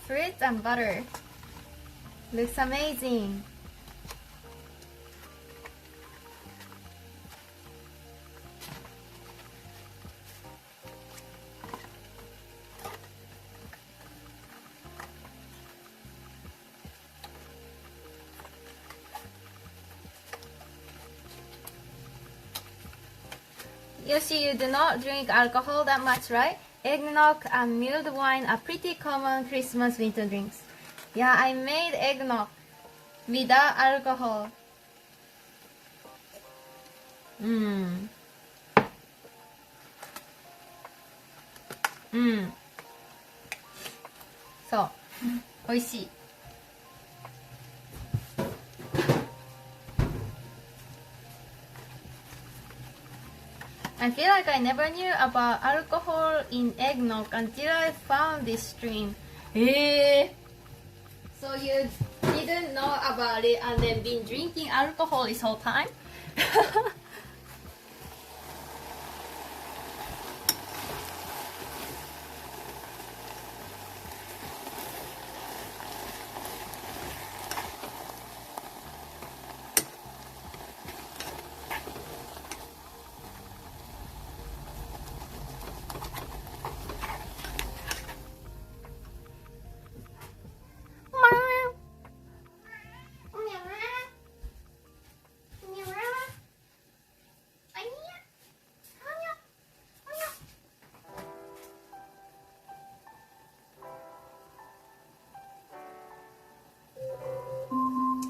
fruits and butter. Looks amazing. Yoshi, you do not drink alcohol that much, right? Eggnog and mulled wine are pretty common Christmas winter drinks. Yeah, I made eggnog without alcohol. So, 美味しい。I feel like I never knew about alcohol in eggnog until I found this stream. So you didn't know about it and then been drinking alcohol this whole time?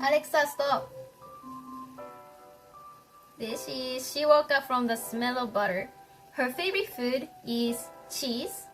Alexa, stop. She woke up from the smell of butter. Her favorite food is cheese